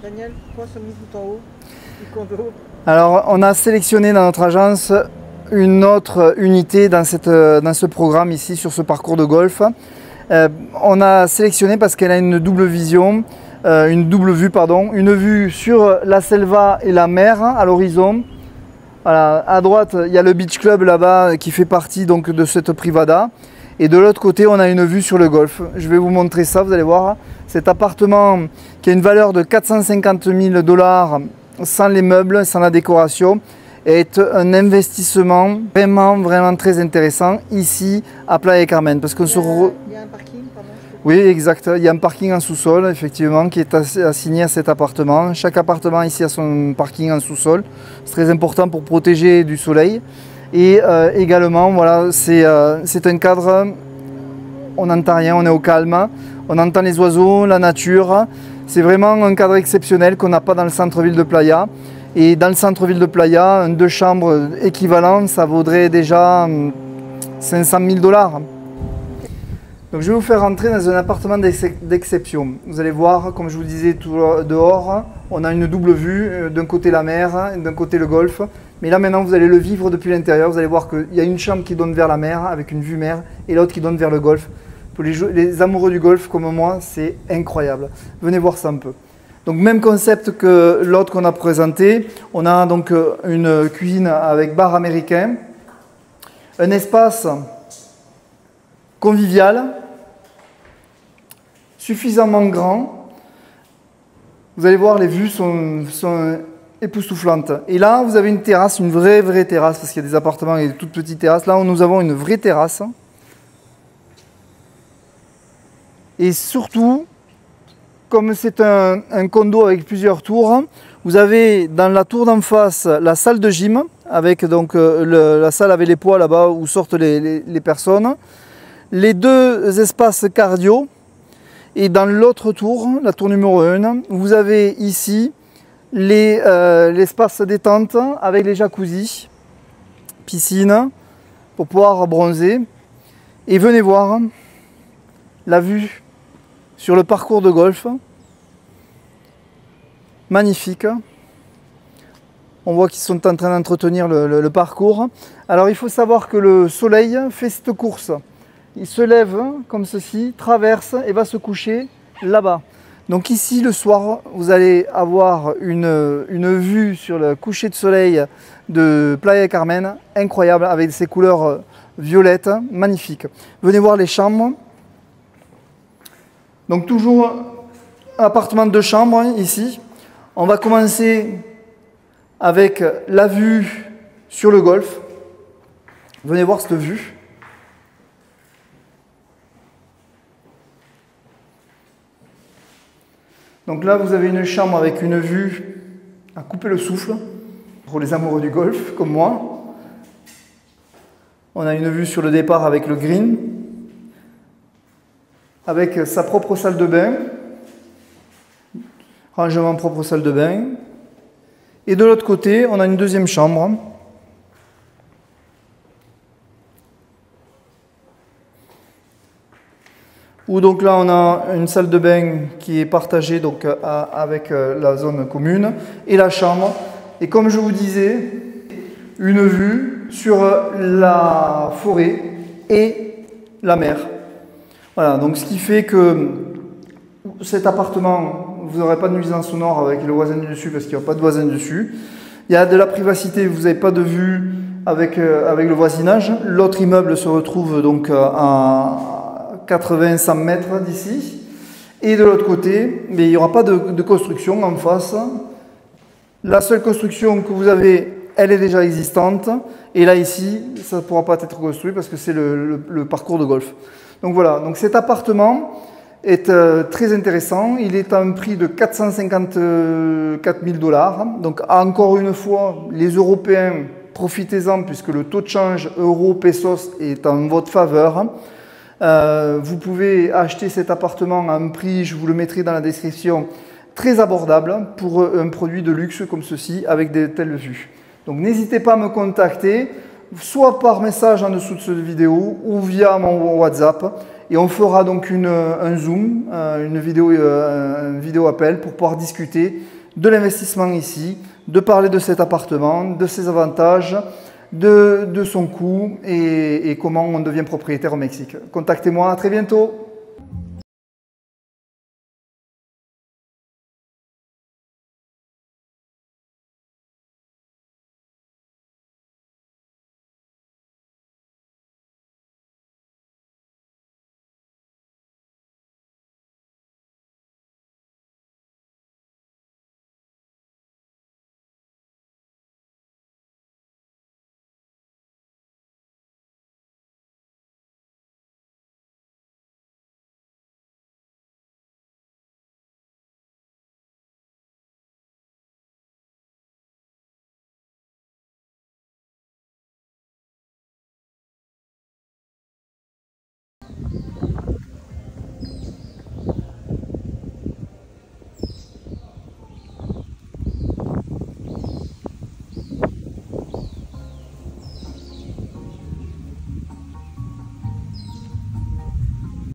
Daniel, pourquoi ce mis tout en haut du condo? Alors, on a sélectionné dans notre agence une autre unité dans ce programme ici, sur ce parcours de golf. On a sélectionné parce qu'elle a une double vision, une double vue, pardon, une vue sur la selva et la mer à l'horizon. Voilà, à droite, il y a le Beach Club là-bas qui fait partie donc de cette privada. Et de l'autre côté, on a une vue sur le golfe. Je vais vous montrer ça, vous allez voir. Cet appartement qui a une valeur de 450 000 $, sans les meubles, sans la décoration, est un investissement vraiment très intéressant ici à Playa del Carmen. Parce qu'on Il y a un parking, pardon. Oui, exact. Il y a un parking en sous-sol, effectivement, qui est assigné à cet appartement. Chaque appartement ici a son parking en sous-sol. C'est très important pour protéger du soleil. Et également, voilà, c'est un cadre, on n'entend rien, on est au calme, on entend les oiseaux, la nature. C'est vraiment un cadre exceptionnel qu'on n'a pas dans le centre-ville de Playa. Et dans le centre-ville de Playa, un 2 chambres équivalent, ça vaudrait déjà 500 000 $. Donc je vais vous faire rentrer dans un appartement d'exception. Vous allez voir, comme je vous disais tout dehors, on a une double vue, d'un côté la mer, d'un côté le golfe. Mais là maintenant vous allez le vivre depuis l'intérieur, vous allez voir qu'il y a une chambre qui donne vers la mer, avec une vue mer, et l'autre qui donne vers le golfe. Pour les amoureux du golf comme moi, c'est incroyable. Venez voir ça un peu. Donc même concept que l'autre qu'on a présenté, on a donc une cuisine avec bar américain, un espace convivial, suffisamment grand. Vous allez voir, les vues sont époustouflantes. Et là, vous avez une terrasse, une vraie terrasse, parce qu'il y a des appartements et des toutes petites terrasses. Là, nous avons une vraie terrasse. Et surtout, comme c'est un condo avec plusieurs tours, vous avez dans la tour d'en face la salle de gym, avec donc la salle avec les poids là-bas où sortent les personnes. Les deux espaces cardio, et dans l'autre tour, la tour numéro 1, vous avez ici l'espace détente avec les jacuzzis, piscine pour pouvoir bronzer. Et venez voir la vue sur le parcours de golf, magnifique. On voit qu'ils sont en train d'entretenir le parcours. Alors il faut savoir que le soleil fait cette course. Il se lève comme ceci, traverse et va se coucher là-bas. Donc ici, le soir, vous allez avoir une vue sur le coucher de soleil de Playa del Carmen, incroyable, avec ses couleurs violettes, magnifiques. Venez voir les chambres. Donc toujours appartement de chambre ici. On va commencer avec la vue sur le golfe. Venez voir cette vue. Donc là, vous avez une chambre avec une vue à couper le souffle, pour les amoureux du golf, comme moi. On a une vue sur le départ avec le green, avec sa propre salle de bain, rangement propre salle de bain. Et de l'autre côté, on a une deuxième chambre. Où donc là on a une salle de bain qui est partagée donc, avec la zone commune et la chambre. Et comme je vous disais, une vue sur la forêt et la mer. Voilà, donc ce qui fait que cet appartement, vous n'aurez pas de nuisance sonore avec le voisin du dessus parce qu'il n'y a pas de voisin dessus. Il y a de la privacité, vous n'avez pas de vue avec le voisinage. L'autre immeuble se retrouve donc à 80-100 mètres d'ici. Et de l'autre côté, mais il n'y aura pas de construction en face. La seule construction que vous avez, elle est déjà existante. Et là, ici, ça ne pourra pas être construit parce que c'est le parcours de golf. Donc voilà, donc cet appartement est très intéressant. Il est à un prix de 454 000 $. Donc encore une fois, les Européens, profitez-en puisque le taux de change euro-pesos est en votre faveur. Vous pouvez acheter cet appartement à un prix, je vous le mettrai dans la description, très abordable pour un produit de luxe comme ceci avec de telles vues. Donc n'hésitez pas à me contacter, soit par message en dessous de cette vidéo ou via mon WhatsApp et on fera donc un Zoom, un vidéo appel pour pouvoir discuter de l'investissement ici, de parler de cet appartement, de ses avantages, de son coût et comment on devient propriétaire au Mexique. Contactez-moi, à très bientôt.